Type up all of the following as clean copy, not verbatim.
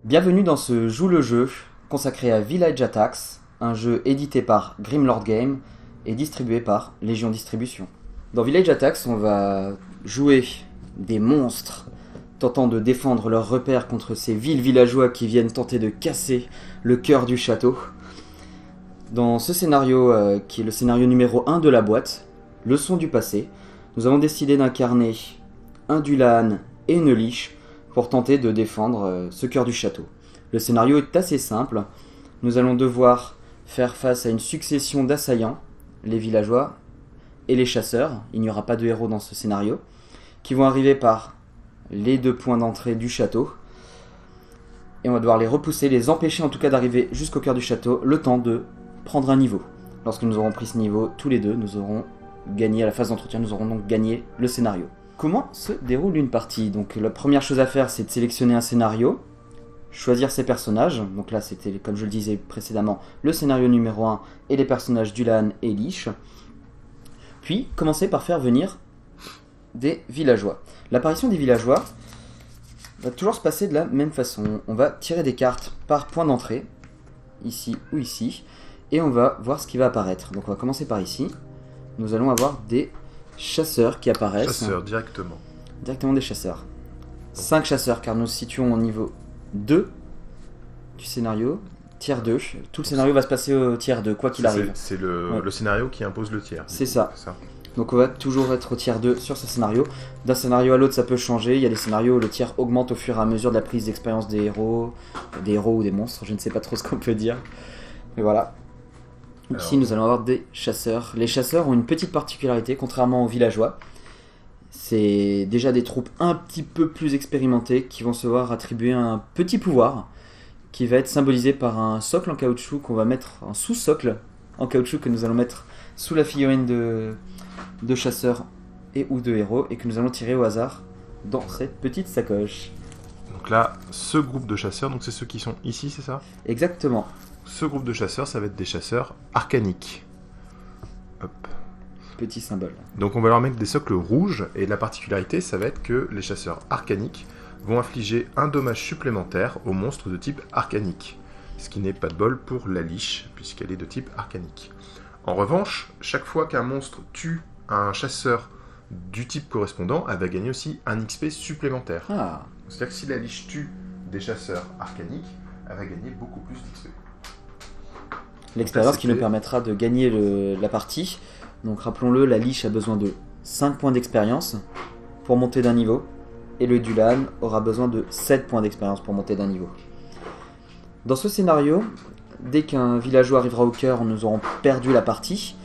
Bienvenue dans ce Joue le jeu consacré à Village Attacks, un jeu édité par Grimlord Game et distribué par Légion Distribution. Dans Village Attacks, on va jouer des monstres tentant de défendre leurs repères contre ces vils villageois qui viennent tenter de casser le cœur du château. Dans ce scénario, qui est le scénario numéro 1 de la boîte, Leçon du passé, nous avons décidé d'incarner un Dulan et une Liche pour tenter de défendre ce cœur du château. Le scénario est assez simple. Nous allons devoir faire face à une succession d'assaillants, les villageois et les chasseurs. Il n'y aura pas de héros dans ce scénario, qui vont arriver par les deux points d'entrée du château. Et on va devoir les repousser, les empêcher en tout cas d'arriver jusqu'au cœur du château, le temps de prendre un niveau. Lorsque nous aurons pris ce niveau, tous les deux, nous aurons gagné à la phase d'entretien, nous aurons donc gagné le scénario. Comment se déroule une partie? Donc la première chose à faire, c'est de sélectionner un scénario, choisir ses personnages. Donc là, c'était, comme je le disais précédemment, le scénario numéro 1 et les personnages Dulan et Liche. Puis, commencer par faire venir des villageois. L'apparition des villageois va toujours se passer de la même façon. On va tirer des cartes par point d'entrée, ici ou ici, et on va voir ce qui va apparaître. Donc on va commencer par ici. Nous allons avoir des chasseurs qui apparaissent. Chasseurs, directement. Directement des chasseurs. 5 chasseurs, car nous nous situons au niveau 2 du scénario. Tiers 2. Tout le scénario va se passer au tiers 2, quoi qu'il arrive. C'est le scénario qui impose le tiers. C'est ça. Donc on va toujours être au tiers 2 sur ce scénario. D'un scénario à l'autre, ça peut changer. Il y a des scénarios où le tiers augmente au fur et à mesure de la prise d'expérience des héros ou des monstres. Je ne sais pas trop ce qu'on peut dire. Mais voilà. Ici, nous allons avoir des chasseurs. Les chasseurs ont une petite particularité, contrairement aux villageois. C'est déjà des troupes un petit peu plus expérimentées qui vont se voir attribuer un petit pouvoir qui va être symbolisé par un socle en caoutchouc qu'on va mettre, un sous-socle en caoutchouc que nous allons mettre sous la figurine de chasseurs et ou de héros et que nous allons tirer au hasard dans cette petite sacoche. Donc là, ce groupe de chasseurs, donc c'est ceux qui sont ici, c'est ça? Exactement. Ce groupe de chasseurs, ça va être des chasseurs arcaniques. Hop. Petit symbole. Donc on va leur mettre des socles rouges, et la particularité, ça va être que les chasseurs arcaniques vont infliger un dommage supplémentaire aux monstres de type arcanique. Ce qui n'est pas de bol pour la Liche, puisqu'elle est de type arcanique. En revanche, chaque fois qu'un monstre tue un chasseur du type correspondant, elle va gagner aussi un XP supplémentaire. Ah. C'est-à-dire que si la Liche tue des chasseurs arcaniques, elle va gagner beaucoup plus d'XP. L'expérience qui nous permettra de gagner la partie. Donc rappelons-le, la Liche a besoin de 5 points d'expérience pour monter d'un niveau. Et le Dulan aura besoin de 7 points d'expérience pour monter d'un niveau. Dans ce scénario, dès qu'un villageois arrivera au cœur, nous aurons perdu la partie.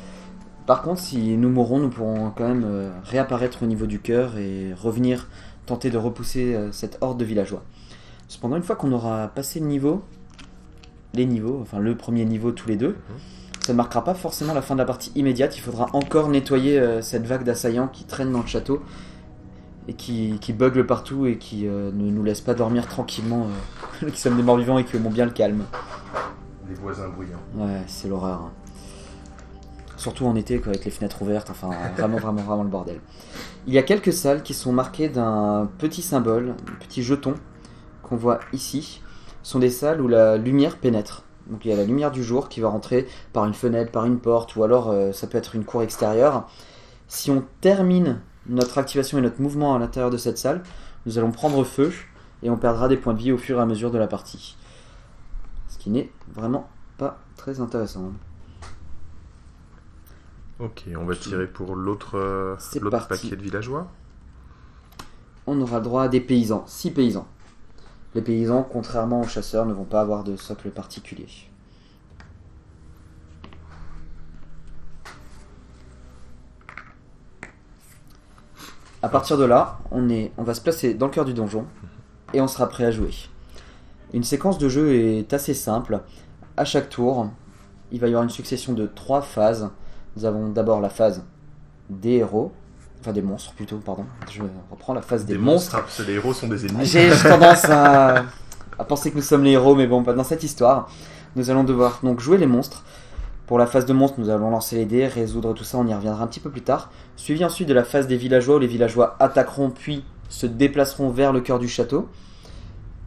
Par contre, si nous mourrons, nous pourrons quand même réapparaître au niveau du cœur et revenir tenter de repousser cette horde de villageois. Cependant, une fois qu'on aura passé le niveau, le premier niveau tous les deux, ça ne marquera pas forcément la fin de la partie immédiate. Il faudra encore nettoyer cette vague d'assaillants qui traînent dans le château et qui buglent partout et qui ne nous laissent pas dormir tranquillement, qui sommes des morts vivants et qui aimons bien le calme. Les voisins bruyants. Ouais, c'est l'horreur. Hein. Surtout en été, quoi, avec les fenêtres ouvertes, enfin vraiment le bordel. Il y a quelques salles qui sont marquées d'un petit symbole, un petit jeton qu'on voit ici. Ce sont des salles où la lumière pénètre. Donc il y a la lumière du jour qui va rentrer par une fenêtre, par une porte, ou alors ça peut être une cour extérieure. Si on termine notre activation et notre mouvement à l'intérieur de cette salle, nous allons prendre feu et on perdra des points de vie au fur et à mesure de la partie. Ce qui n'est vraiment pas très intéressant. Ok, on va tirer pour l'autre paquet de villageois. On aura droit à des paysans, 6 paysans. Les paysans, contrairement aux chasseurs, ne vont pas avoir de socle particulier. À partir de là, on va se placer dans le cœur du donjon et on sera prêt à jouer. Une séquence de jeu est assez simple. À chaque tour, il va y avoir une succession de 3 phases. Nous avons d'abord la phase des héros, enfin des monstres plutôt, pardon. Je reprends la phase des monstres. Parce que les héros sont des ennemis. J'ai tendance à penser que nous sommes les héros, mais bon, pas dans cette histoire. Nous allons devoir donc jouer les monstres. Pour la phase de monstres, nous allons lancer les dés, résoudre tout ça, on y reviendra un petit peu plus tard. Suivi ensuite de la phase des villageois, où les villageois attaqueront puis se déplaceront vers le cœur du château.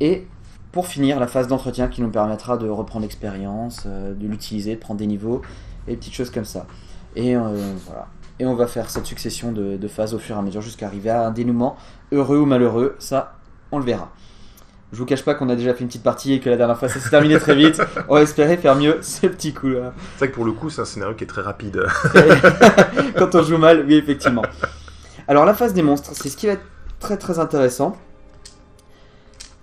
Et pour finir la phase d'entretien qui nous permettra de reprendre l'expérience, de l'utiliser, de prendre des niveaux et des petites choses comme ça. Et voilà. Et on va faire cette succession de phases au fur et à mesure jusqu'à arriver à un dénouement heureux ou malheureux, ça on le verra. Je vous cache pas qu'on a déjà fait une petite partie et que la dernière fois ça s'est terminé très vite. On va espérer faire mieux ce petit coup là. C'est vrai que pour le coup c'est un scénario qui est très rapide. Quand on joue mal, oui effectivement. Alors la phase des monstres, c'est ce qui va être très très intéressant.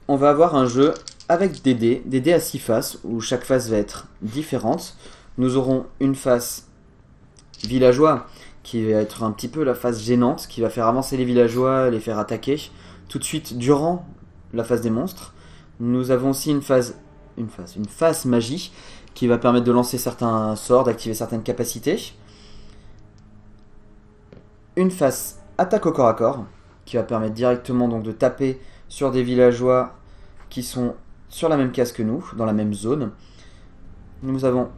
On va avoir un jeu avec des dés à 6 faces, où chaque face va être différente. Nous aurons une face villageois, qui va être un petit peu la phase gênante, qui va faire avancer les villageois, les faire attaquer, tout de suite durant la phase des monstres. Nous avons aussi une phase magie, qui va permettre de lancer certains sorts, d'activer certaines capacités. Une phase attaque au corps à corps, qui va permettre directement donc de taper sur des villageois qui sont sur la même case que nous, dans la même zone. Nous avons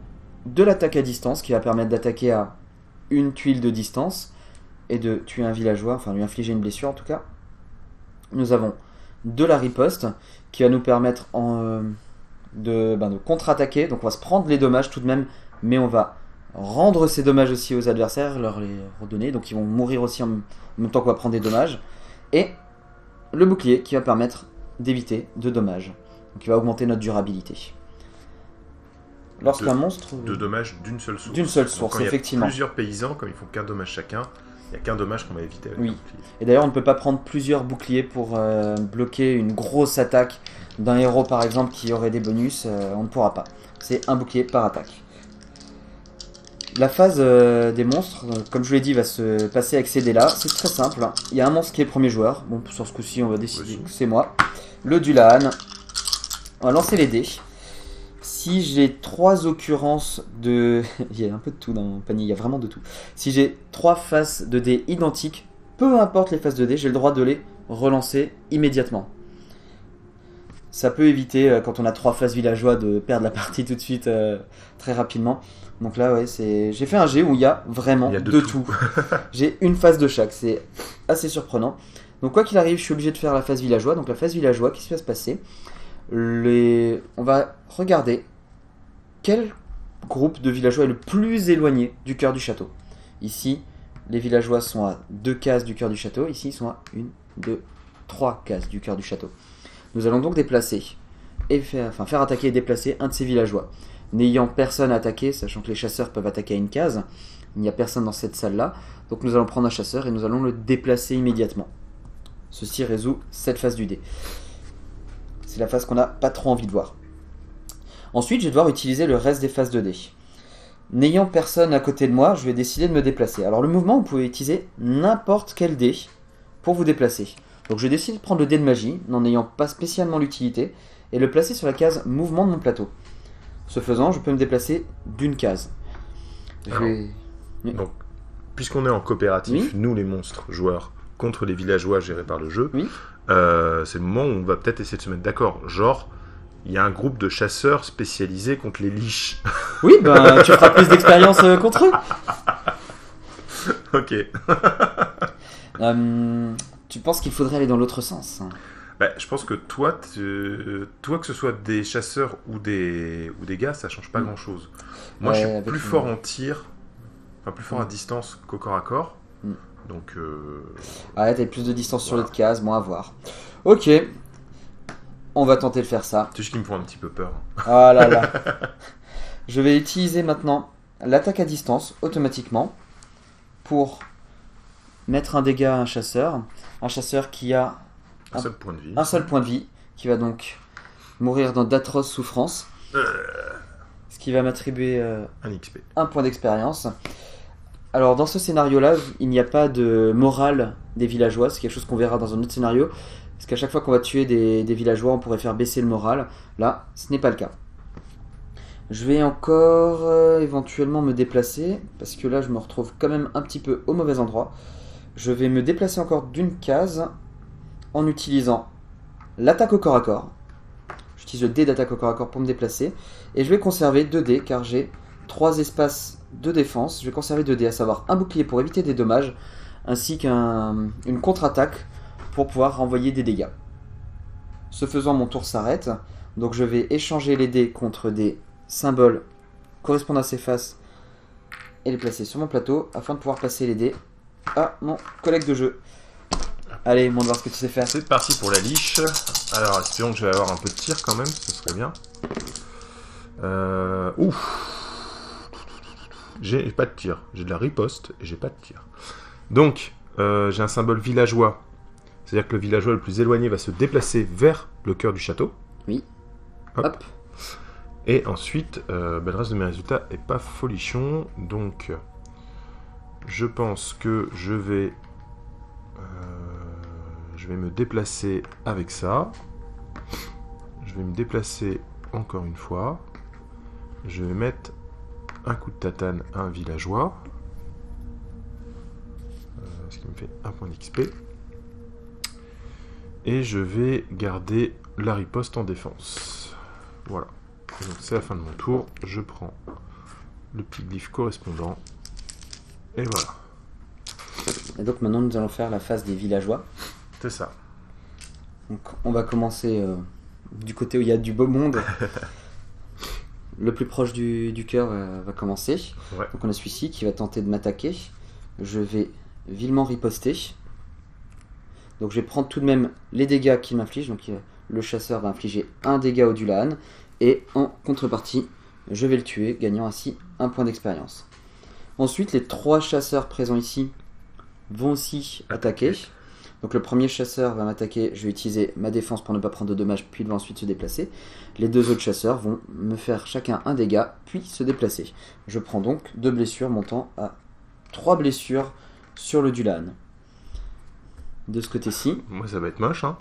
de l'attaque à distance, qui va permettre d'attaquer à une tuile de distance et de tuer un villageois, enfin lui infliger une blessure en tout cas. Nous avons de la riposte, qui va nous permettre de contre-attaquer, donc on va se prendre les dommages tout de même, mais on va rendre ces dommages aussi aux adversaires, leur les redonner, donc ils vont mourir aussi en même temps qu'on va prendre des dommages. Et le bouclier, qui va permettre d'éviter de dommages, donc il va augmenter notre durabilité. Lorsqu'un monstre... De dommages d'une seule source. D'une seule source, quand effectivement. Il y a plusieurs paysans, comme ils font qu'un dommage chacun, il n'y a qu'un dommage qu'on va éviter avec le bouclier. Et d'ailleurs, on ne peut pas prendre plusieurs boucliers pour bloquer une grosse attaque d'un héros, par exemple, qui aurait des bonus. On ne pourra pas. C'est un bouclier par attaque. La phase des monstres, comme je vous l'ai dit, va se passer avec ces dés-là. C'est très simple. Il y a un monstre qui est premier joueur. Bon, sur ce coup-ci, on va décider que c'est moi. Le Dullahan. On va lancer les dés. Si j'ai 3 occurrences de... il y a un peu de tout dans mon panier, il y a vraiment de tout. Si j'ai 3 faces de dés identiques, peu importe les faces de dés, j'ai le droit de les relancer immédiatement. Ça peut éviter, quand on a 3 faces villageois, de perdre la partie tout de suite très rapidement. Donc là, ouais, j'ai fait un jet où il y a vraiment de tout. J'ai une phase de chaque, c'est assez surprenant. Donc quoi qu'il arrive, je suis obligé de faire la phase villageois. Donc la phase villageois, qu'est-ce qui va se passer ? On va regarder quel groupe de villageois est le plus éloigné du cœur du château. Ici, les villageois sont à 2 cases du cœur du château. Ici, ils sont à 1, 2, 3 cases du cœur du château. Nous allons donc déplacer et faire attaquer et déplacer un de ces villageois. N'ayant personne à attaquer, sachant que les chasseurs peuvent attaquer à une case, il n'y a personne dans cette salle-là. Donc nous allons prendre un chasseur et nous allons le déplacer immédiatement. Ceci résout cette phase du dé. C'est la phase qu'on n'a pas trop envie de voir. Ensuite, je vais devoir utiliser le reste des phases de dés. N'ayant personne à côté de moi, je vais décider de me déplacer. Alors le mouvement, vous pouvez utiliser n'importe quel dé pour vous déplacer. Donc je décide de prendre le dé de magie, n'en ayant pas spécialement l'utilité, et le placer sur la case mouvement de mon plateau. Ce faisant, je peux me déplacer d'une case. Donc, puisqu'on est en coopératif, nous les monstres joueurs, contre les villageois gérés par le jeu, c'est le moment où on va peut-être essayer de se mettre d'accord. Genre, il y a un groupe de chasseurs spécialisés contre les liches. Oui, ben tu feras plus d'expérience contre eux. Ok. Tu penses qu'il faudrait aller dans l'autre sens ? Je pense que toi, que ce soit des chasseurs ou des gars, ça change pas grand-chose. Moi, je suis plus fort en tir, plus fort à distance qu'au corps à corps. Donc, t'as plus de distance sur l'autre case, bon à voir. Ok, on va tenter de faire ça. C'est juste qu'ils me font un petit peu peur. Ah là là. Je vais utiliser maintenant l'attaque à distance automatiquement pour mettre un dégât à un chasseur. Un chasseur qui a un seul point de vie. Un seul point de vie, qui va donc mourir dans d'atroces souffrances. Ce qui va m'attribuer un point d'expérience. Alors dans ce scénario-là, il n'y a pas de morale des villageois, c'est quelque chose qu'on verra dans un autre scénario, parce qu'à chaque fois qu'on va tuer des villageois, on pourrait faire baisser le moral. Là, ce n'est pas le cas. Je vais encore éventuellement me déplacer, parce que là je me retrouve quand même un petit peu au mauvais endroit. Je vais me déplacer encore d'une case en utilisant l'attaque au corps à corps. J'utilise le dé d'attaque au corps à corps pour me déplacer, et je vais conserver 2 dés, car j'ai 3 espaces de défense. Je vais conserver 2 dés, à savoir un bouclier pour éviter des dommages, ainsi qu'une contre-attaque pour pouvoir renvoyer des dégâts. Ce faisant, mon tour s'arrête. Donc je vais échanger les dés contre des symboles correspondant à ces faces et les placer sur mon plateau afin de pouvoir passer les dés à mon collègue de jeu. Allez, montre voir ce que tu sais faire. C'est parti pour la liche. Alors, espérons que je vais avoir un peu de tir quand même, ce serait bien. Ouf. J'ai pas de tir. J'ai de la riposte et j'ai pas de tir. Donc, j'ai un symbole villageois. C'est-à-dire que le villageois le plus éloigné va se déplacer vers le cœur du château. Oui. Hop. Et ensuite, le reste de mes résultats est pas folichon. Donc, je pense que je vais me déplacer avec ça. Je vais me déplacer encore une fois. Je vais mettre un coup de tatane à un villageois. Ce qui me fait un point d'XP. Et je vais garder la riposte en défense. Voilà. Donc c'est la fin de mon tour. Je prends le petit glyphe correspondant. Et voilà. Et donc maintenant nous allons faire la phase des villageois. C'est ça. Donc on va commencer du côté où il y a du beau monde. Le plus proche du cœur va commencer. Ouais. Donc on a celui-ci qui va tenter de m'attaquer. Je vais vilement riposter. Donc je vais prendre tout de même les dégâts qu'il m'inflige. Donc le chasseur va infliger un dégât au Dulaan. Et en contrepartie, je vais le tuer, gagnant ainsi un point d'expérience. Ensuite, les 3 chasseurs présents ici vont aussi attaquer. Donc le premier chasseur va m'attaquer, je vais utiliser ma défense pour ne pas prendre de dommages, puis il va ensuite se déplacer. Les 2 autres chasseurs vont me faire chacun un dégât, puis se déplacer. Je prends donc 2 blessures montant à 3 blessures sur le Dulaan. De ce côté-ci. Moi ça va être moche, hein.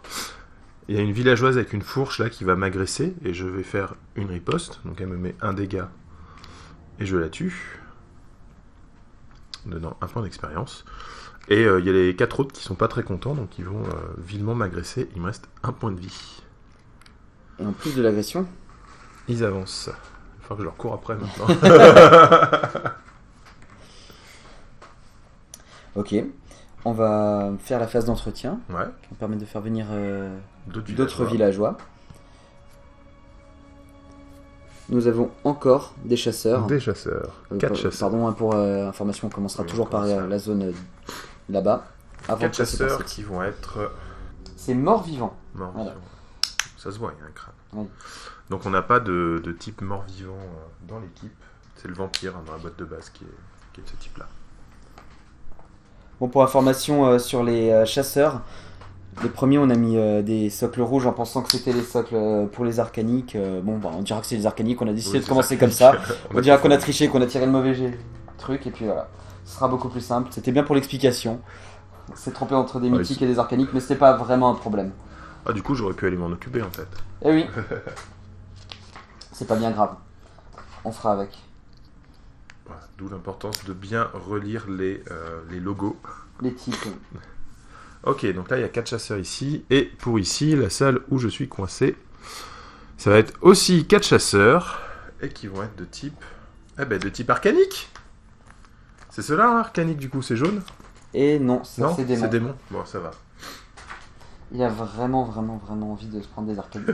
Il y a une villageoise avec une fourche là qui va m'agresser et je vais faire une riposte. Donc elle me met un dégât et je la tue. Donnant un point d'expérience. Et il y a les 4 autres qui sont pas très contents, donc ils vont vilement m'agresser. Il me reste un point de vie. Et en plus de l'agression, ils avancent. Il va falloir que je leur cours après maintenant. Ok. On va faire la phase d'entretien. Ouais. Qui va permettre de faire venir D'autres villageois. Nous avons encore des chasseurs. Des chasseurs. 4 chasseurs. Pardon, hein, pour information, on commencera toujours par la zone là-bas. 4 chasseurs qui vont être... C'est mort-vivant. Mort-vivant. Voilà. Ça se voit, il y a un crâne. Oui. Donc on n'a pas de type mort-vivant dans l'équipe. C'est le vampire dans la boîte de base qui est de ce type-là. Bon, pour information sur les chasseurs, les premiers on a mis des socles rouges en pensant que c'était les socles pour les arcaniques. On dira que c'est les arcaniques, on a décidé de commencer comme ça. On dira qu'on a triché, qu'on a tiré le mauvais truc et puis voilà. Ce sera beaucoup plus simple. C'était bien pour l'explication. On s'est trompé entre des mythiques et des arcaniques, mais c'était pas vraiment un problème. Ah, du coup j'aurais pu aller m'en occuper en fait. Eh oui. C'est pas bien grave. On fera avec. Voilà, d'où l'importance de bien relire les logos. Les types. Ok, donc là il y a 4 chasseurs ici. Et pour ici, la salle où je suis coincé, ça va être aussi 4 chasseurs. Et qui vont être de type... de type arcanique. C'est cela, hein, arcanique du coup, c'est jaune. Et non, c'est démon. C'est démon. Bon, ça va. Il a vraiment envie de se prendre des arcaniques.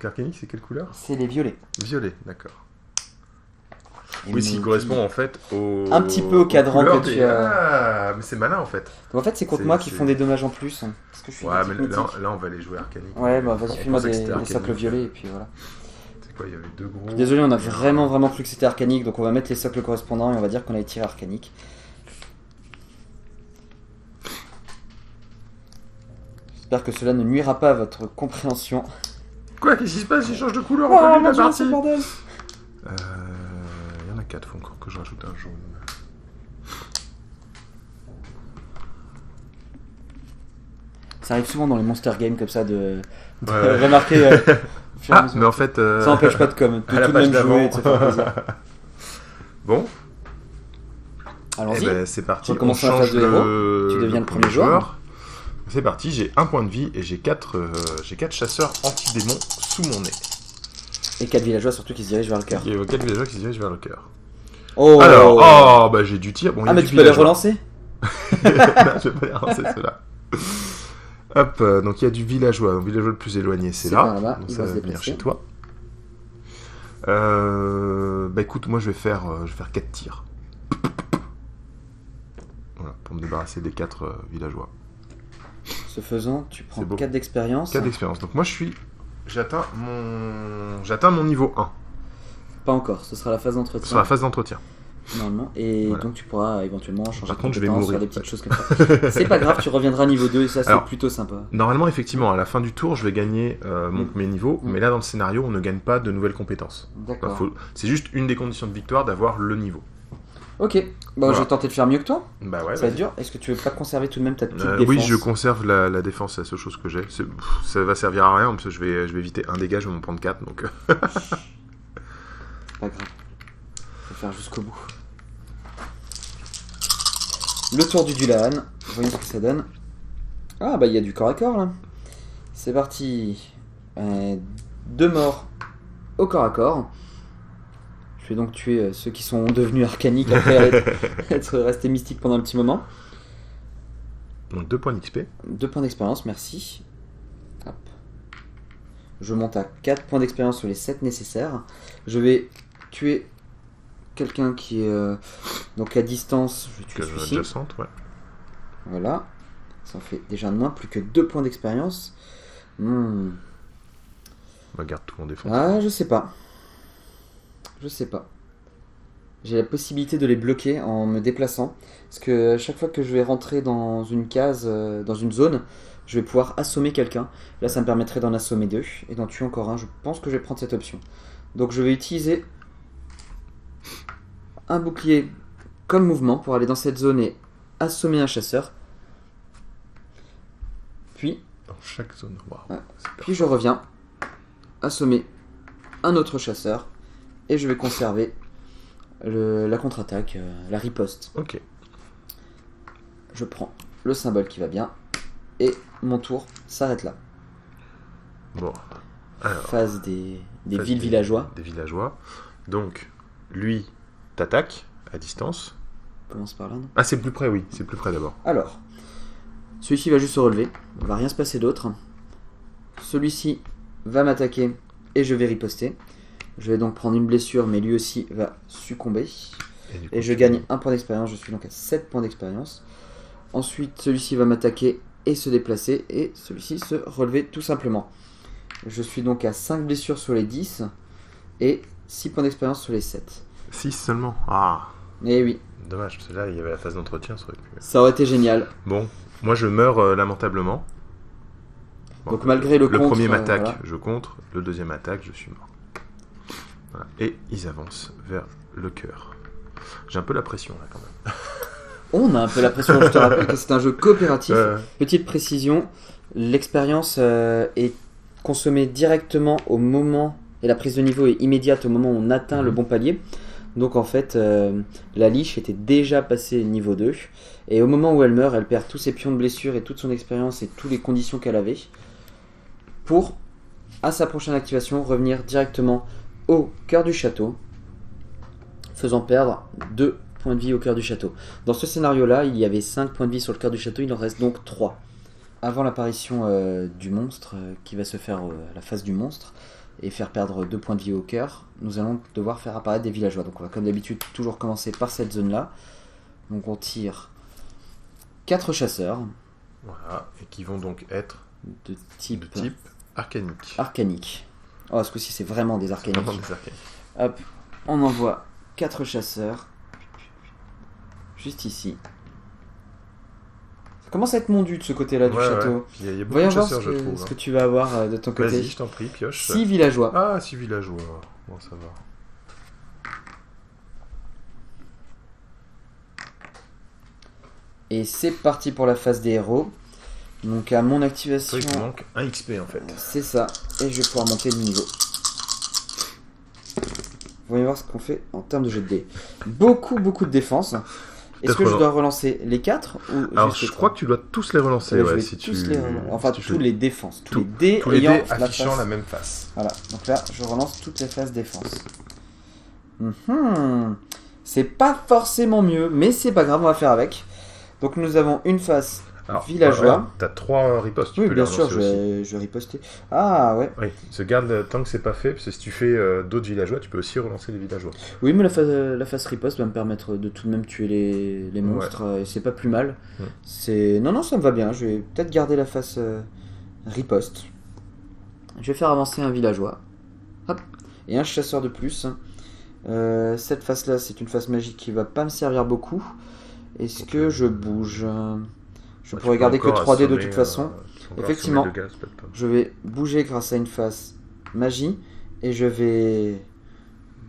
Arcanique, c'est quelle couleur? C'est les violets. Violet, d'accord. Et oui, ce qui correspond en fait au... Un petit peu au cadran que tu as... Ah, mais c'est malin en fait. Donc en fait, c'est contre moi qui font des dommages en plus. Parce que je suis mais là, on va les jouer arcanique. Ouais, bah vas-y, fais-moi des socles violets et puis voilà. C'est quoi, il y avait 2 gros... Désolé, on a vraiment cru que c'était arcanique, donc on va mettre les socles correspondants et on va dire qu'on a tiré arcanique. J'espère que cela ne nuira pas à votre compréhension. Quoi, qu'est-ce qui se passe? Il change de couleur en plein milieu de la partie. Bordel. Il y en a 4, faut encore que je rajoute un jaune. Ça arrive souvent dans les Monster Games comme ça de remarquer... mais en fait... Ça n'empêche pas de tout de même jouer et de se faire plaisir. Bon. Allons-y. C'est parti. On commence la phase de héros. Tu deviens le premier joueur. C'est parti, j'ai 1 point de vie et j'ai 4 chasseurs anti-démons sous mon nez. Et 4 villageois surtout qui se dirigent vers le cœur. Il y a 4 villageois qui se dirigent vers le cœur. Oh. Alors, j'ai du tir. Bon, mais tu peux les relancer. Non, je vais pas les relancer ceux-là. Hop, donc il y a du villageois. Le villageois le plus éloigné, c'est par là. là-bas, Donc il ça va se va venir déplacer. chez toi. Bah écoute, moi je vais faire 4 tirs. Voilà, pour me débarrasser des 4 villageois. Ce faisant, tu prends C'est beau. 4 d'expérience. 4 d'expérience. Donc moi j'atteins mon niveau 1. Pas encore, ce sera la phase Sur d'entretien. la phase d'entretien. Normalement. Et Voilà. donc tu pourras éventuellement changer Par de contre, je vais compétence, mourir. faire des petites choses comme ça. C'est pas grave, tu reviendras niveau 2 et ça c'est Alors, plutôt sympa. Normalement, effectivement, à la fin du tour, je vais gagner mon premier niveau, mais là dans le scénario, on ne gagne pas de nouvelles compétences. D'accord. C'est juste une des conditions de victoire d'avoir le niveau. Ok, bon, Voilà. je vais tenter de faire mieux que toi. Bah ouais, Ça va être dur. Est-ce que tu veux pas conserver tout de même ta petite défense? oui, je conserve la défense, c'est la seule chose que j'ai. Ça va servir à rien parce que je vais éviter un dégât, je vais m'en prendre 4. Donc... Pas grave. Je vais faire jusqu'au bout. Le tour du Dulan. Voyons ce que ça donne. Ah bah il y a du corps à corps là. C'est parti. 2 morts au corps à corps. Je vais donc tuer ceux qui sont devenus arcaniques après être restés mystiques pendant un petit moment. Donc 2 points d'XP. 2 points d'expérience, merci. Hop. Je monte à 4 points d'expérience sur les 7 nécessaires. Je vais tuer quelqu'un qui est donc à distance. Je tue celui-ci. Adjacente, ouais. Voilà. Ça en fait déjà de moins, plus que 2 points d'expérience. On va garder tout en défense. Ah, je sais pas. Je sais pas. J'ai la possibilité de les bloquer en me déplaçant. Parce que à chaque fois que je vais rentrer dans une case, dans une zone, je vais pouvoir assommer quelqu'un. Là, ça me permettrait d'en assommer 2 et d'en tuer encore un. Je pense que je vais prendre cette option. Donc je vais utiliser un bouclier comme mouvement pour aller dans cette zone et assommer un chasseur. Puis Dans chaque zone. Waouh. Ouais. Super. Puis je reviens assommer un autre chasseur et je vais conserver la contre-attaque, la riposte. Ok. Je prends le symbole qui va bien et mon tour s'arrête là. Bon. Alors, Phase des phase villes villageois. Des villageois. Donc, lui t'attaque à distance. On commence par là, non? Ah, c'est plus près, oui. C'est plus près d'abord. Alors, celui-ci va juste se relever, il va rien se passer d'autre. Celui-ci va m'attaquer et je vais riposter. Je vais donc prendre une blessure, mais lui aussi va succomber. Du coup, Et je gagne 1 point d'expérience, je suis donc à 7 points d'expérience. Ensuite, celui-ci va m'attaquer et se déplacer, et celui-ci se relever tout simplement. Je suis donc à 5 blessures sur les 10, et 6 points d'expérience sur les 7. 6 seulement. Ah, Et oui, dommage, parce que là, il y avait la phase d'entretien. Ça aurait pu... ça aurait été génial. Bon, moi je meurs lamentablement. Bon, Donc malgré le contre, premier m'attaque, voilà. je contre. Le deuxième attaque, je suis mort. Voilà. Et ils avancent vers le cœur. J'ai un peu la pression là quand même. On a un peu la pression, je te rappelle que c'est un jeu coopératif. Euh, Petite précision, l'expérience est consommée directement au moment, et la prise de niveau est immédiate au moment où on atteint le bon palier. Donc en fait, la liche était déjà passée niveau 2, et au moment où elle meurt, elle perd tous ses pions de blessure et toute son expérience et toutes les conditions qu'elle avait, pour, à sa prochaine activation, revenir directement au cœur du château, faisant perdre 2 points de vie au cœur du château. Dans ce scénario-là, il y avait 5 points de vie sur le cœur du château, il en reste donc 3. Avant l'apparition du monstre, qui va se faire à la face du monstre, et faire perdre 2 points de vie au cœur, nous allons devoir faire apparaître des villageois. Donc on va comme d'habitude toujours commencer par cette zone-là. Donc on tire 4 chasseurs voilà, et qui vont donc être de type, arcanique. arcanique. Oh, ce coup-ci c'est vraiment des arcaniques. Vraiment des arcaniques. Hop, on envoie 4 chasseurs juste ici. Ça commence à être mondu de ce côté-là du château. Ouais. Il y a beaucoup Voyons de voir chasseurs, ce je que, trouve. ce que tu vas avoir de ton côté. Vas-y, je t'en prie, pioche. 6 villageois. Ah, 6 villageois. Bon, ça va. Et c'est parti pour la phase des héros. Donc à mon Toi, activation, il te manque un XP en fait. c'est ça. Et je vais pouvoir monter de niveau. Voyons voir ce qu'on fait en termes de jet de dés. Beaucoup de défense. Est-ce que je dois relancer les 4 ou Alors, juste les je 3? crois que tu dois tous les relancer. Je Ouais, vais si tous tu... les relancer. Enfin, si tu tous fais- les défenses. Tous les dés tous les ayant dés la affichant face. la même face. Voilà, donc là, je relance toutes les phases défense. C'est pas forcément mieux, mais c'est pas grave, on va faire avec. Donc nous avons une face Alors, Villageois. T'as 3 ripostes. Tu Oui, peux bien les sûr, relancer aussi. je vais riposter. Ah, ouais. Oui, se garde tant que c'est pas fait, parce que si tu fais d'autres villageois, tu peux aussi relancer les villageois. Oui, mais la phase riposte va me permettre de tout de même tuer les monstres, et c'est pas plus mal. Non, non, ça me va bien. Je vais peut-être garder la phase riposte. Je vais faire avancer un villageois. Hop. Et un chasseur de plus. Cette phase-là, c'est une phase magique qui va pas me servir beaucoup. Est-ce que je bouge? Je pourrais garder que 3D de toute façon. Effectivement, je vais bouger grâce à une phase magie. Et je vais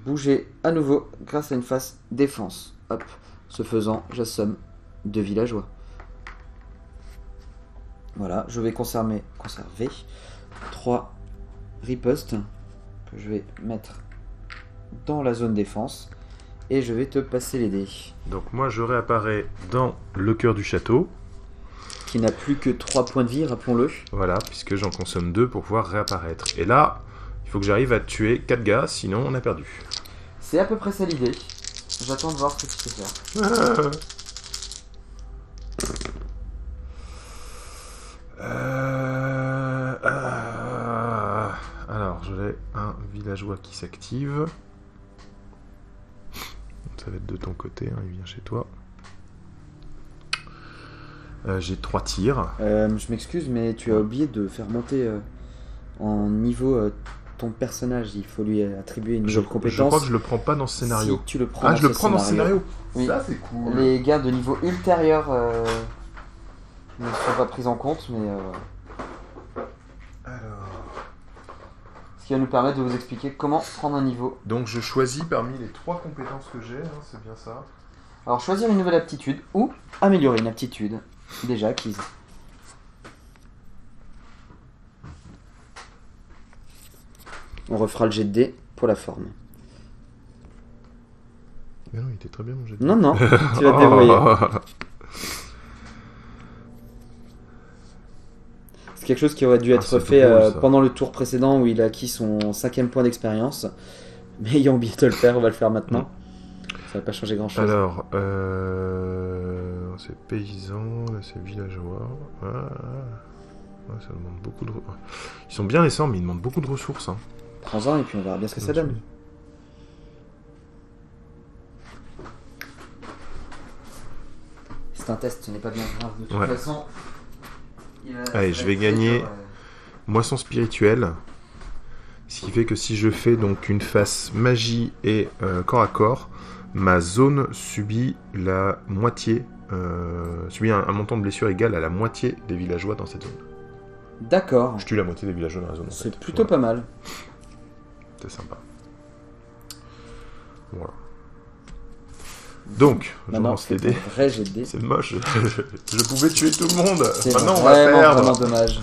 bouger à nouveau grâce à une phase défense. Hop. Ce faisant, j'assomme 2 villageois. Voilà, je vais conserver 3 ripostes que je vais mettre dans la zone défense. Et je vais te passer les dés. Donc moi je réapparais dans le cœur du château. Qui n'a plus que 3 points de vie, rappelons-le. Voilà, puisque j'en consomme 2 pour pouvoir réapparaître. Et là, il faut que j'arrive à tuer 4 gars, sinon on a perdu. C'est à peu près ça l'idée. J'attends de voir ce que tu sais faire. Alors, j'ai un villageois qui s'active. Ça va être de ton côté, hein, il vient chez toi. J'ai 3 tirs. Je m'excuse, mais tu as oublié de faire monter en niveau ton personnage. Il faut lui attribuer une nouvelle compétence. Je crois que je le prends pas dans ce scénario. Si tu le prends Ah, je le prends dans ce scénario. Oui. Ça, c'est cool. Les gars de niveau ultérieur ne sont pas pris en compte, mais... Alors... Ce qui va nous permettre de vous expliquer comment prendre un niveau. Donc je choisis parmi les 3 compétences que j'ai, hein, c'est bien ça. Alors choisir une nouvelle aptitude ou améliorer une aptitude déjà acquise. On refera le jet de dés pour la forme. Mais non, il était très bien mon jet de dés. Non, non, tu vas te débrouiller. C'est quelque chose qui aurait dû être fait pendant le tour précédent où il a acquis son 5e point d'expérience. Mais ayant oublié de le faire, on va le faire maintenant. Ça va pas changer grand chose. Alors, c'est paysan, là c'est villageois. Ça demande beaucoup de... Ils sont bien récents, mais ils demandent beaucoup de ressources. Hein. Prends-en et puis on verra bien ce que ça donne. C'est un test, ce n'est pas bien grave. De toute façon... Allez, je vais gagner moisson spirituelle. Ce qui fait que si je fais donc une phase magie et corps à corps, ma zone subit la moitié, subit un montant de blessure égal à la moitié des villageois dans cette zone. D'accord. Je tue la moitié des villageois dans la zone. C'est plutôt pas mal. C'est sympa. Voilà. Donc, je lance les dés. Vrai jet de dés. C'est moche. Je pouvais tuer tout le monde. C'est Maintenant, on va perdre. Vraiment dommage.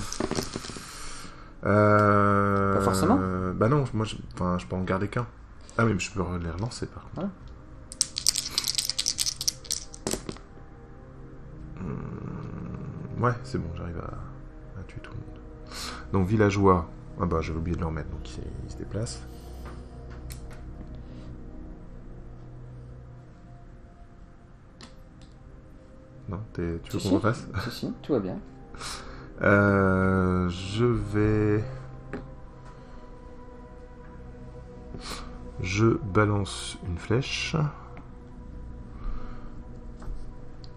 Pas forcément. Bah non, moi, je peux en garder qu'un. Ah oui, mais je peux les relancer par contre. Ouais, c'est bon, j'arrive à tuer tout le monde. Donc, villageois. Ah bah, j'avais oublié de le remettre, donc il se déplace. Non, tu veux qu'on refasse ? Si, tout va bien. Je balance une flèche.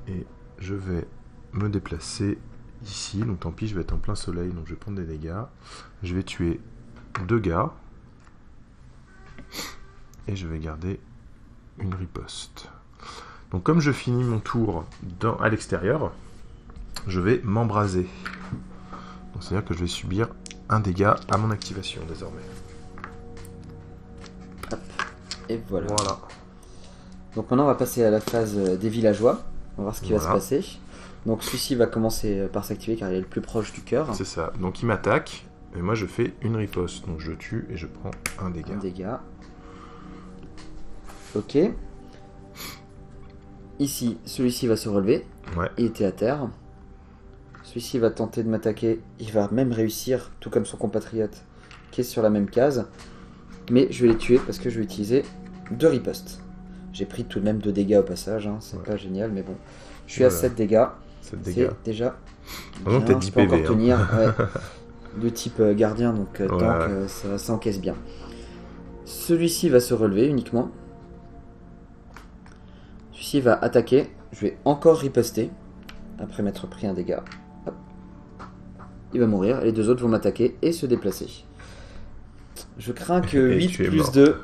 Et je vais me déplacer ici. Donc tant pis, je vais être en plein soleil, donc je vais prendre des dégâts. Je vais tuer 2 gars. Et je vais garder une riposte. Donc comme je finis mon tour à l'extérieur, je vais m'embraser. Donc c'est-à-dire que je vais subir un dégât à mon activation désormais. Hop. Et voilà. Donc maintenant on va passer à la phase des villageois. On va voir ce qui va se passer. Donc celui-ci va commencer par s'activer car il est le plus proche du cœur. C'est ça. Donc il m'attaque et moi je fais une riposte. Donc je tue et je prends un dégât. Un dégât. Ok. Ici, celui-ci va se relever. Ouais. Il était à terre. Celui-ci va tenter de m'attaquer. Il va même réussir, tout comme son compatriote qui est sur la même case. Mais je vais les tuer parce que je vais utiliser 2 ripostes. J'ai pris tout de même 2 dégâts au passage. Hein. C'est pas génial, mais bon. Je suis à 7 dégâts. 7 dégâts. C'est déjà Vraiment, peut-être je 10 peux encore PV. tenir. Ouais. De type gardien, donc Ouais. tank, ça encaisse bien. Celui-ci va se relever uniquement. Celui-ci va attaquer. Je vais encore riposter. Après m'être pris un dégât. Hop. Il va mourir. Les deux autres vont m'attaquer et se déplacer. Je crains que Et 8 tu es plus mort. 2,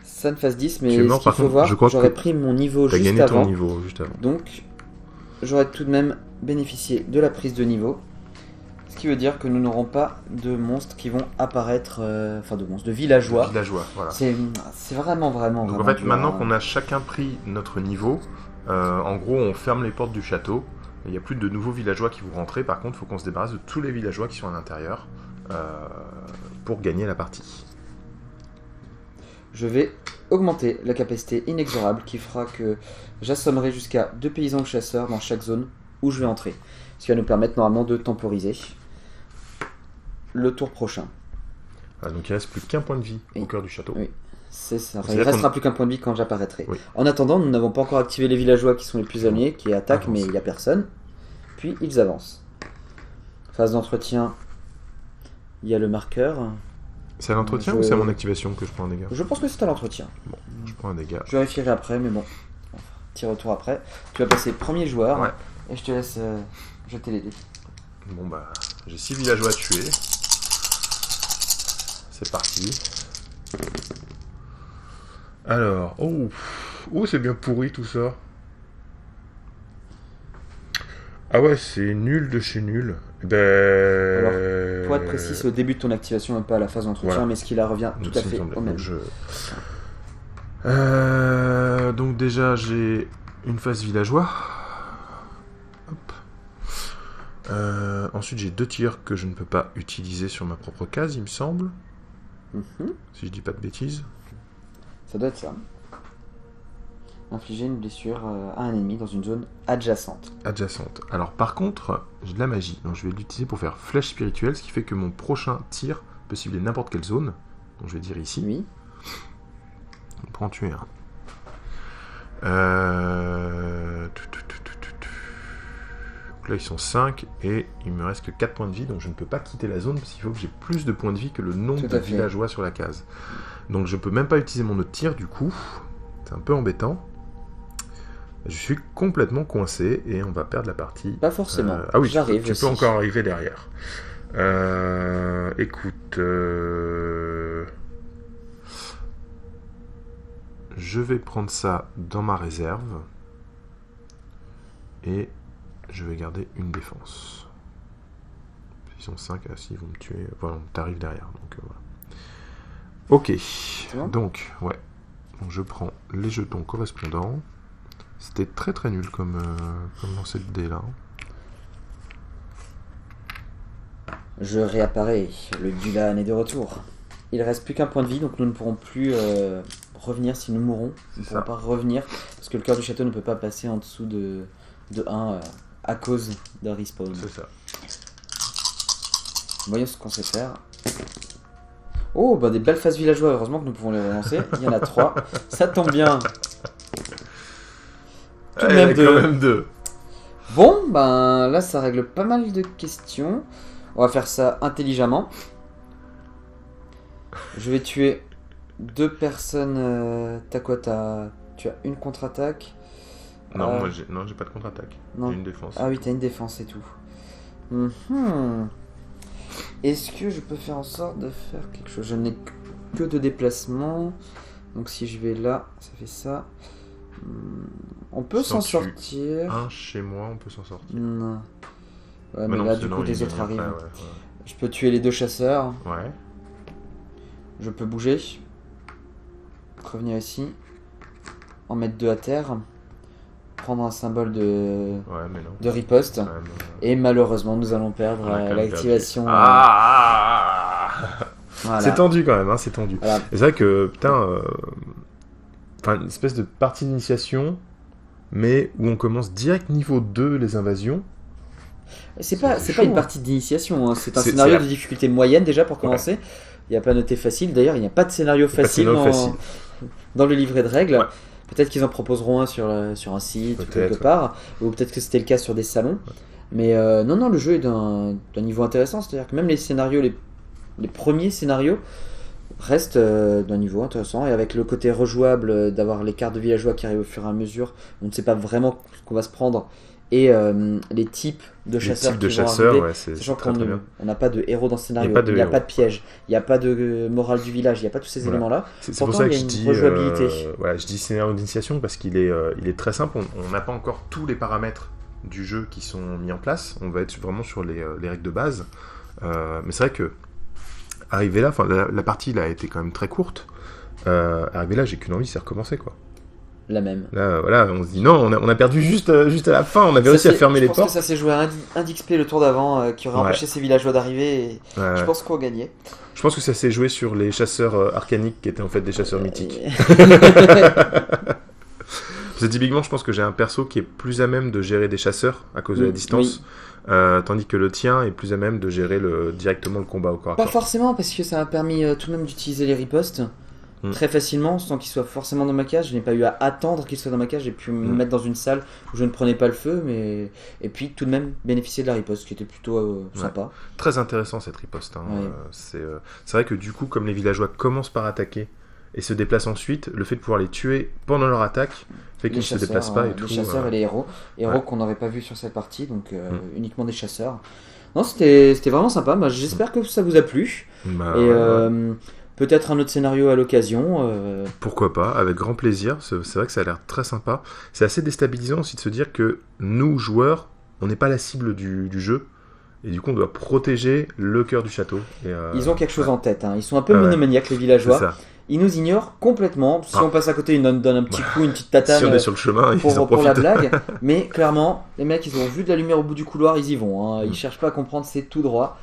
ça ne fasse 10. Mais Tu es mort, ce qu'il par faut contre, voir, je crois j'aurais que pris mon niveau T'as juste gagné avant. ton niveau juste avant. Donc, j'aurais tout de même bénéficié de la prise de niveau. Ce qui veut dire que nous n'aurons pas de monstres qui vont apparaître, de villageois. Villageois, voilà. C'est vraiment Donc en fait, maintenant qu'on a chacun pris notre niveau, en gros, on ferme les portes du château. Il n'y a plus de nouveaux villageois qui vont rentrer. Par contre, il faut qu'on se débarrasse de tous les villageois qui sont à l'intérieur pour gagner la partie. Je vais augmenter la capacité inexorable qui fera que j'assommerai jusqu'à 2 paysans ou chasseurs dans chaque zone où je vais entrer. Ce qui va nous permettre normalement de temporiser le tour prochain. Ah, donc il reste plus qu'un point de vie Oui. au cœur du château. Oui. C'est ça. Enfin, il C'est-à-dire restera qu'on- plus qu'un point de vie quand j'apparaîtrai. Oui. En attendant, nous n'avons pas encore activé les villageois qui sont les plus alignés, qui attaquent, Avance. mais il n'y a personne. Puis ils avancent. Phase d'entretien, il y a le marqueur. C'est à l'entretien Je- ou c'est à mon activation que je prends un dégât? Je pense que c'est à l'entretien. Je prends un dégât. Je vérifierai après, mais bon. Petit retour après. Tu vas passer premier joueur. Ouais. Et je te laisse jeter les dés. Bon bah, j'ai 6 villageois à tuer. C'est parti. Alors, oh, c'est bien pourri tout ça. Ah ouais, c'est nul de chez nul. Ben... Pour être précis, c'est au début de ton activation, même pas à la phase d'entretien, Voilà. mais ce qui là revient tout à Ça me fait semblait. au même. Donc, donc déjà, j'ai une phase villageois. Hop. Ensuite, j'ai 2 tirs que je ne peux pas utiliser sur ma propre case, il me semble. Mhm. Si je dis pas de bêtises. Ça doit être ça. Infliger une blessure à un ennemi dans une zone adjacente. Adjacente. Alors par contre, j'ai de la magie, donc je vais l'utiliser pour faire flèche spirituelle, ce qui fait que mon prochain tir peut cibler n'importe quelle zone. Donc je vais dire ici. Oui. On peut en tuer un. Donc là ils sont 5 et il me reste que 4 points de vie, donc je ne peux pas quitter la zone parce qu'il faut que j'ai plus de points de vie que le nombre Tout de à fait. villageois sur la case. Donc je peux même pas utiliser mon autre tir du coup. C'est un peu embêtant. Je suis complètement coincé et on va perdre la partie. Pas forcément. Ah oui, J'arrive tu peux aussi. encore arriver derrière. Écoute, je vais prendre ça dans ma réserve et je vais garder une défense. Ils sont 5, ah si, ils vont me tuer. Voilà, t'arrives derrière, donc voilà. Ok, bon donc, ouais. Donc je prends les jetons correspondants. C'était très très nul comme lancer de dés là. Je réapparais. Le Dulan est de retour. Il reste plus qu'un point de vie, donc nous ne pourrons plus revenir si nous mourons. Nous ne C'est pourrons ça. pas revenir, parce que le cœur du château ne peut pas passer en dessous de 1 à cause d'un respawn. C'est ça. Voyons ce qu'on sait faire. Oh, bah des belles phases villageois, heureusement que nous pouvons les relancer. Il y en a 3. Ça tombe bien. Tout de Il y en même a deux. quand même 2. Bon, ben là ça règle pas mal de questions. On va faire ça intelligemment. Je vais tuer 2 personnes. T'as quoi? Tu as une contre-attaque? Non, Euh, moi j'ai pas de contre-attaque. non. J'ai une défense. Ah oui, t'as une défense et tout. Mhm. Est-ce que je peux faire en sorte de faire quelque chose? Je n'ai que 2 déplacements. Donc si je vais là, ça fait ça. On peut Sans s'en tu- sortir. Un chez moi, on peut s'en sortir. Non. Ouais, mais non, là, sinon, du coup, il les est autres après, arrivent. ouais. Je peux tuer les 2 chasseurs. Ouais. Je peux bouger. Revenir ici. En mettre 2 à terre. Prendre un symbole de Mais non. de riposte. Quand même, Et malheureusement, nous allons perdre on a quand même l'activation. perdu. Ah Voilà. C'est tendu quand même, hein, c'est tendu. Voilà. Et c'est vrai que, putain, enfin, une espèce de partie d'initiation, mais où on commence direct niveau 2 les invasions. C'est pas chaud, une hein. partie d'initiation, hein. C'est un C'est- scénario c'est de la- difficulté moyenne déjà pour commencer. Il n'y a pas noté facile. D'ailleurs, il n'y a pas de scénario pas de facile, scénario facile. dans le livret de règles. Ouais. Peut-être qu'ils en proposeront un sur un site ou Peut-être, quelque ouais. part, ou peut-être que c'était le cas sur des salons. Mais non, le jeu est d'un niveau intéressant, c'est-à-dire que même les scénarios, les premiers scénarios restent d'un niveau intéressant, et avec le côté rejouable, d'avoir les cartes de villageois qui arrivent au fur et à mesure, on ne sait pas vraiment ce qu'on va se prendre, et les types de chasseurs qui vont arriver, ouais, c'est sachant très, très bien. qu'on n'a pas de héros dans ce scénario, Il n'y a pas de piège, il n'y a pas de morale du village, il n'y a pas tous ces Voilà. éléments-là. C'est pour Pourtant, ça que il y a je une dis, rejouabilité. voilà, je dis scénario d'initiation parce qu'il est très simple. On n'a pas encore tous les paramètres du jeu qui sont mis en place. On va être vraiment sur les règles de base. Mais c'est vrai que arrivé là, la partie là a été quand même très courte. Arrivé là, j'ai qu'une envie, c'est recommencer quoi. La même. Là, voilà, on se dit non, on a perdu juste à la fin. On avait réussi à fermer les portes. Je pense que ça s'est joué à un d'XP le tour d'avant qui aurait empêché ces villageois d'arriver. Et je pense qu'on gagnait. Je pense que ça s'est joué sur les chasseurs arcaniques qui étaient en fait des chasseurs mythiques. C'est typiquement, je pense que j'ai un perso qui est plus à même de gérer des chasseurs à cause de la distance, tandis que le tien est plus à même de gérer directement le combat au corps à corps. Pas forcément, parce que ça m'a permis tout de même d'utiliser les ripostes très facilement, sans qu'il soit forcément dans ma cage. Je n'ai pas eu à attendre qu'il soit dans ma cage, j'ai pu me mettre dans une salle où je ne prenais pas le feu, et puis tout de même bénéficier de la riposte, qui était plutôt sympa. Très intéressant cette riposte. C'est vrai que du coup, comme les villageois commencent par attaquer et se déplacent ensuite, le fait de pouvoir les tuer pendant leur attaque fait qu'ils ne se déplacent pas et tout. Les chasseurs et les héros qu'on n'aurait pas vu sur cette partie, donc uniquement des chasseurs. Non, c'était vraiment sympa. J'espère que ça vous a plu. Peut-être un autre scénario à l'occasion. Pourquoi pas, avec grand plaisir. C'est vrai que ça a l'air très sympa. C'est assez déstabilisant aussi de se dire que nous, joueurs, on n'est pas la cible du jeu. Et du coup, on doit protéger le cœur du château. Ils ont quelque chose en tête. Ils sont un peu monomaniaques, les villageois. Ils nous ignorent complètement. Si on passe à côté, ils nous donnent un petit coup, une petite tatane. Si on est sur le chemin, ils en profitent. Pour la blague. Mais clairement, les mecs, ils ont vu de la lumière au bout du couloir, ils y vont. Ils cherchent pas à comprendre, c'est tout droit.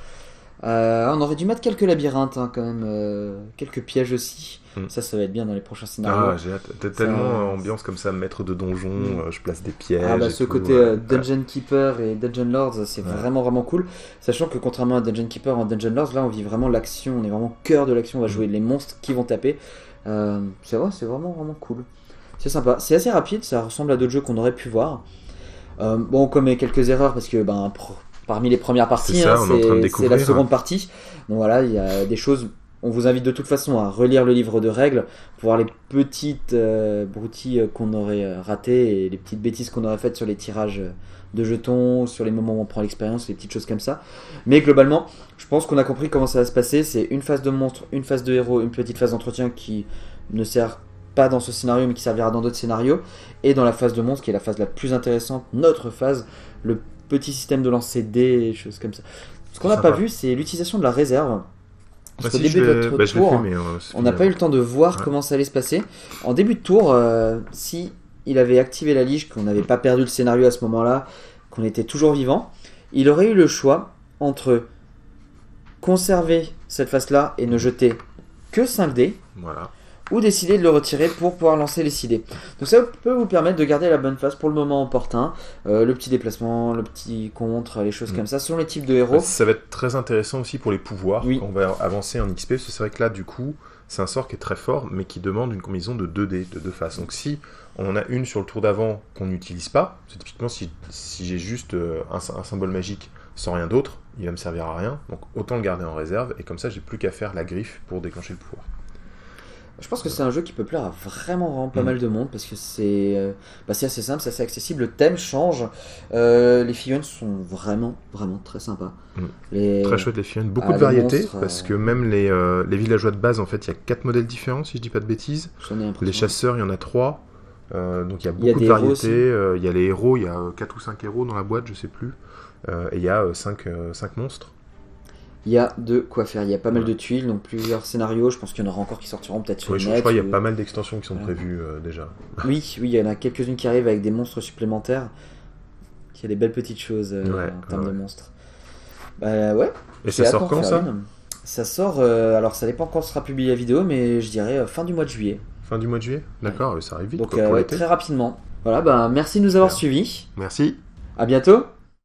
On aurait dû mettre quelques labyrinthes quand même, quelques pièges aussi. Ça va être bien dans les prochains scénarios. J'ai hâte. T'as tellement ambiance comme ça, maître de donjon, je place des pièges. Ce côté Dungeon Keeper et Dungeon Lords, c'est vraiment vraiment cool. Sachant que contrairement à Dungeon Keeper et Dungeon Lords, là on vit vraiment l'action, on est vraiment au cœur de l'action, on va jouer les monstres qui vont taper. C'est vraiment vraiment cool. C'est sympa, c'est assez rapide, ça ressemble à d'autres jeux qu'on aurait pu voir. On commet quelques erreurs parce que parmi les premières parties, c'est la seconde partie. Donc voilà, il y a des choses. On vous invite de toute façon à relire le livre de règles pour voir les petites broutilles qu'on aurait ratées et les petites bêtises qu'on aurait faites sur les tirages de jetons, sur les moments où on prend l'expérience, les petites choses comme ça. Mais globalement, je pense qu'on a compris comment ça va se passer. C'est une phase de monstre, une phase de héros, une petite phase d'entretien qui ne sert pas dans ce scénario mais qui servira dans d'autres scénarios. Et dans la phase de monstre qui est la phase la plus intéressante, notre phase, le petit système de lancer dés, choses comme ça. Ce qu'on n'a pas vu, c'est l'utilisation de la réserve. Parce qu'au début de votre tour, on n'a pas eu le temps de voir comment ça allait se passer. En début de tour, si il avait activé la lige, qu'on n'avait pas perdu le scénario à ce moment-là, qu'on était toujours vivant, il aurait eu le choix entre conserver cette phase-là et ne jeter que 5 dés, ou décider de le retirer pour pouvoir lancer les 6 dés. Donc ça peut vous permettre de garder la bonne phase pour le moment opportun, le petit déplacement, le petit contre, les choses comme ça, selon les types de héros. Ça va être très intéressant aussi pour les pouvoirs, quand on va avancer en XP, parce que c'est vrai que là du coup, c'est un sort qui est très fort, mais qui demande une combinaison de 2 dés, de 2 faces. Donc si on en a une sur le tour d'avant qu'on n'utilise pas, c'est typiquement si j'ai juste un symbole magique sans rien d'autre, il va me servir à rien, donc autant le garder en réserve, et comme ça j'ai plus qu'à faire la griffe pour déclencher le pouvoir. Je pense que c'est un jeu qui peut plaire à vraiment pas mal de monde parce que c'est assez simple, c'est assez accessible, le thème change, les figurines sont vraiment très sympas. Très chouette les figurines, beaucoup de variétés parce que même les villageois de base en fait il y a 4 modèles différents si je dis pas de bêtises. Les chasseurs il y en a 3, donc il y a beaucoup de variétés, il y a les héros, il y a 4 ou 5 héros dans la boîte je sais plus, et il y a 5 monstres. Il y a de quoi faire, il y a pas mal de tuiles, donc plusieurs scénarios, je pense qu'il y en aura encore qui sortiront peut-être sur le net. Je crois qu'il y a pas mal d'extensions qui sont prévues déjà. Oui, il y en a quelques-unes qui arrivent avec des monstres supplémentaires, il y a des belles petites choses en termes de monstres. Et ça sort quand ça ? Ça sort, alors ça dépend quand sera publié la vidéo, mais je dirais fin du mois de juillet. Fin du mois de juillet ? D'accord, ça arrive vite. Donc très rapidement. Voilà, merci de nous avoir suivis. Merci. À bientôt.